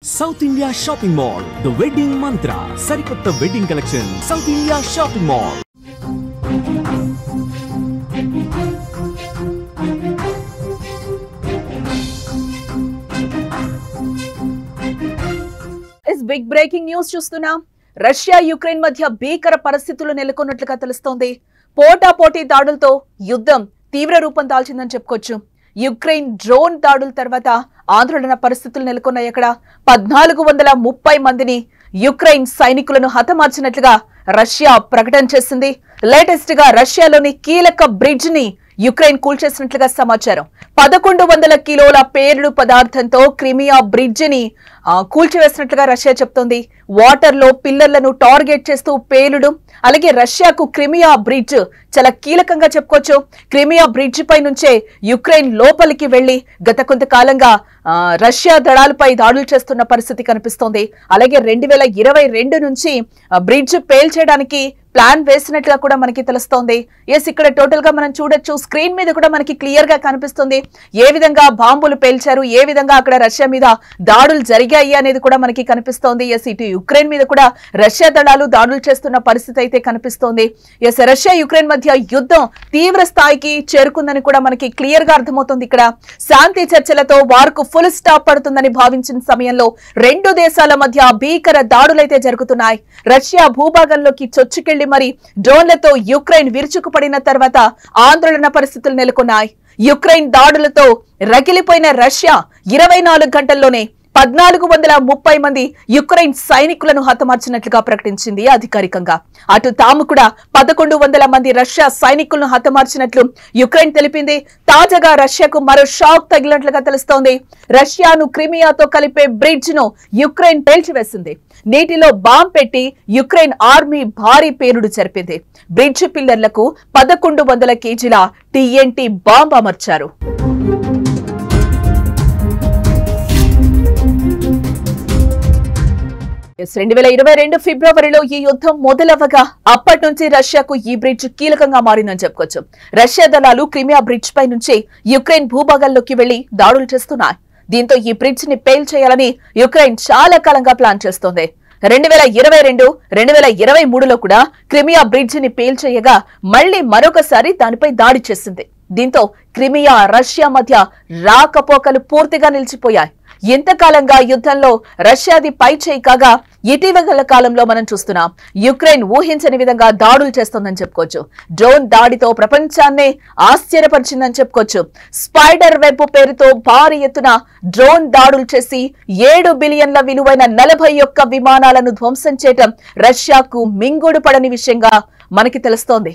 South India Shopping Mall, The Wedding Mantra, Sarikotta Wedding Collection, South India Shopping Mall. Is big breaking news చూస్తున్నా Russia Ukraine మధ్య భీకర పరిస్థితులు నెలకొన్నట్లుగా తెలుస్తోంది. పోటాపోటీ దాడులతో యుద్ధం తీవ్ర రూపం దాల్చిందని చెప్పుకోవచ్చు. యుక్రెయిన్ డ్రోన్ దాడుల తర్వాత ఆందోళన పరిస్థితులు నెలకొన్నాయి. అక్కడ 1430 మందిని యుక్రెయిన్ సైనికులను హతమార్చినట్లుగా రష్యా ప్రకటన చేసింది. లేటెస్ట్ గా రష్యాలోని కీలక బ్రిడ్జ్ ని యుక్రెయిన్ కూల్చేసినట్లుగా సమాచారం. 1100 కిలోల పేలుడు పదార్థంతో క్రిమియా బ్రిడ్జ్ ని కూల్చివేసినట్లుగా రష్యా చెప్తోంది. వాటర్ లో పిల్లర్లను టార్గెట్ చేస్తూ పేలుడు. అలాగే రష్యాకు క్రిమియా బ్రిడ్జ్ చాలా కీలకంగా చెప్పుకోవచ్చు. క్రిమియా బ్రిడ్జ్ పై నుంచే యుక్రెయిన్ లోపలికి వెళ్లి గత కొంతకాలంగా రష్యా దళాలపై దాడులు చేస్తున్న పరిస్థితి కనిపిస్తోంది. అలాగే 2022 నుంచి బ్రిడ్జ్ పేల్చేయడానికి ప్లాన్ వేసినట్లుగా కూడా మనకి తెలుస్తోంది. ఎస్, ఇక్కడ టోటల్ గా మనం చూడొచ్చు, స్క్రీన్ మీద కూడా మనకి క్లియర్ గా కనిపిస్తుంది ఏ విధంగా బాంబులు పేల్చారు, ఏ విధంగా అక్కడ రష్యా మీద దాడులు జరిగాయి అనేది కూడా మనకి కనిపిస్తోంది. ఎస్, ఇటు యుక్రెయిన్ మీద కూడా రష్యా దళాలు దాడులు చేస్తున్న పరిస్థితి అయితే కనిపిస్తోంది. ఎస్, రష్యా యుక్రెయిన్ మధ్య యుద్ధం తీవ్ర స్థాయికి చేరుకుందని కూడా మనకి క్లియర్ గా అర్థమవుతుంది. ఇక్కడ శాంతి చర్చలతో వార్కు ఫుల్ స్టాప్ పడుతుందని భావించిన సమయంలో రెండు దేశాల మధ్య భీకర దాడులైతే జరుగుతున్నాయి. రష్యా భూభాగంలోకి చొచ్చుకెళ్లి మరి డ్రోన్లతో యుక్రెయిన్ విరుచుకుపడిన తర్వాత ఆందోళన పరిస్థితులు నెలకొన్నాయి. యుక్రెయిన్ దాడులతో రగిలిపోయిన రష్యా 24 గంటల్లోనే 1430 మంది యుక్రెయిన్ సైనికులను హతమార్చినట్లుగా ప్రకటించింది అధికారికంగా. అటు తాము కూడా 1100 మంది రష్యా సైనికులను హతమార్చినట్లు యుక్రెయిన్ తెలిపింది. తాజాగా రష్యాకు మరో షాక్ తగిలినట్లుగా తెలుస్తోంది. రష్యాను క్రిమియాతో కలిపే బ్రిడ్జ్ ను యుక్రెయిన్ పేల్చివేసింది. నీటిలో బాంబ్ పెట్టి యుక్రెయిన్ ఆర్మీ భారీ పేలుడు జరిపింది. బ్రిడ్జ్ పిల్లర్లకు 1100 కేజీల TNT బాంబ్ అమర్చారు. ఫిబ్రవరిలో ఈ యుద్ధం మొదలవగా అప్పటి నుంచి రష్యాకు ఈ బ్రిడ్జ్ కీలకంగా మారిందని చెప్పుకోవచ్చు. రష్యా దళాలు క్రిమియా బ్రిడ్జ్ పై నుంచి యుక్రెయిన్ భూభాగంలోకి వెళ్లి దాడులు చేస్తున్నాయి. దీంతో ఈ బ్రిడ్జ్ ని పేల్చేయాలని యుక్రెయిన్ చాలా కాలంగా ప్లాన్ చేస్తోంది. 2022, 2023లో కూడా క్రిమియా బ్రిడ్జ్ ని పేల్చేయగా మళ్లీ మరొకసారి దానిపై దాడి చేసింది. దీంతో క్రిమియా రష్యా మధ్య రాకపోకలు పూర్తిగా నిలిచిపోయాయి. ఇంతకాలంగా యుద్ధంలో రష్యాది పై చేయి కాగా ఇటీవల కాలంలో మనం చూస్తున్నాం యుక్రెయిన్ ఊహించని విధంగా దాడులు చేస్తోందని చెప్పుకోవచ్చు. డ్రోన్ దాడితో ప్రపంచాన్నే ఆశ్చర్యపరిచిందని చెప్పుకోవచ్చు. స్పైడర్ వెబ్ పేరుతో భారీ ఎత్తున డ్రోన్ దాడులు చేసి 7 బిలియన్ల విలువైన 41 విమానాలను ధ్వంసం చేయడం రష్యాకు మింగుడు పడని విషయంగా మనకి తెలుస్తోంది.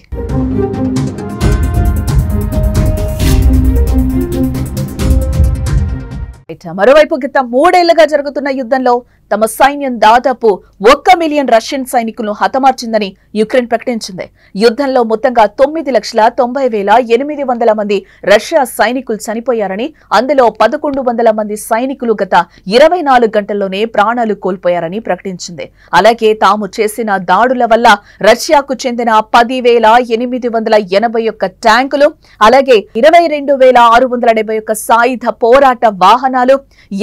మరోవైపు గత 3 ఏళ్లుగా జరుగుతున్న యుద్ధంలో తమ సైన్యం దాదాపు 1 మిలియన్ రష్యన్ సైనికులను హతమార్చిందని యుక్రెయిన్ ప్రకటించింది. యుద్ధంలో మొత్తంగా 9,90,800 మంది రష్యా సైనికులు చనిపోయారని, అందులో 1100 మంది సైనికులు గత 24 గంటల్లోనే ప్రాణాలు కోల్పోయారని ప్రకటించింది. అలాగే తాము చేసిన దాడుల వల్ల రష్యాకు చెందిన 10,881 ట్యాంకులు, అలాగే 22,671 సాయుధ పోరాట వాహనాలు,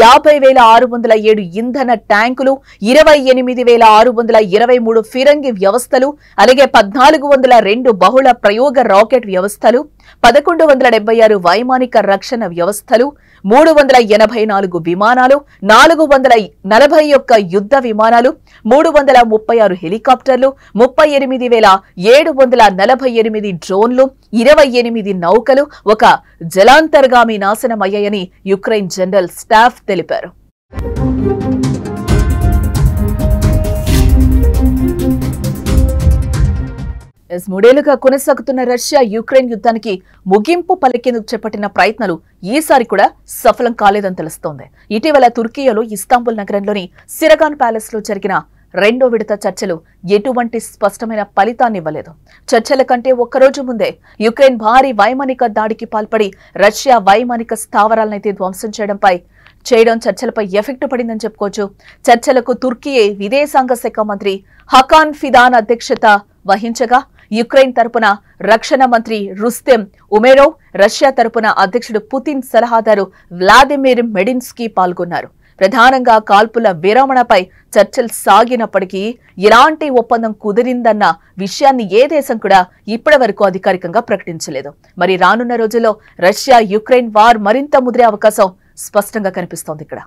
50,607 ఇంధన ట్యాంకులు, 28,623 ఫిరంగి వ్యవస్థలు, అలాగే 1402 బహుళ ప్రయోగ రాకెట్ వ్యవస్థలు, 1176 వైమానిక రక్షణ వ్యవస్థలు, 384 విమానాలు, 441 యుద్ధ విమానాలు, 336 హెలికాప్టర్లు, 38,748 డ్రోన్లు, 28 నౌకలు, ఒక జలాంతర్గామి నాశనమయ్యాయని యుక్రెయిన్ జనరల్ స్టాఫ్ తెలిపారు. మూడేళ్లుగా కొనసాగుతున్న రష్యా యుక్రెయిన్ యుద్ధానికి ముగింపు పలికేందుకు చేపట్టిన ప్రయత్నాలు ఈసారి కూడా సఫలం కాలేదని తెలుస్తోంది. ఇటీవల తుర్కియాలో ఇస్తాంబుల్ నగరంలోని సిరగాన్ ప్యాలెస్ లో జరిగిన 2వ విడత చర్చలు ఎటువంటి స్పష్టమైన ఫలితాన్నివ్వలేదు. చర్చల కంటే ఒక్కరోజు ముందే యుక్రెయిన్ భారీ వైమానిక దాడికి పాల్పడి రష్యా వైమానిక స్థావరాలనైతే ధ్వంసం చేయడం చర్చలపై ఎఫెక్ట్ పడిందని చెప్పుకోవచ్చు. చర్చలకు తుర్కీయే విదేశాంగ శాఖ మంత్రి హకాన్ ఫిదాన్ అధ్యక్షత వహించగా యుక్రెయిన్ తరపున రక్షణ మంత్రి రుస్తెం ఉమెరోవ్, రష్యా తరపున అధ్యక్షుడు పుతిన్ సలహాదారు వ్లాదిమిర్ మెడిన్స్కీ పాల్గొన్నారు. ప్రధానంగా కాల్పుల విరమణపై చర్చలు సాగినప్పటికీ ఎలాంటి ఒప్పందం కుదిరిందన్న విషయాన్ని ఏ దేశం కూడా ఇప్పటివరకు అధికారికంగా ప్రకటించలేదు. మరి రానున్న రోజుల్లో రష్యా యుక్రెయిన్ వార్ మరింత ముదిరే అవకాశం స్పష్టంగా కనిపిస్తోంది ఇక్కడ.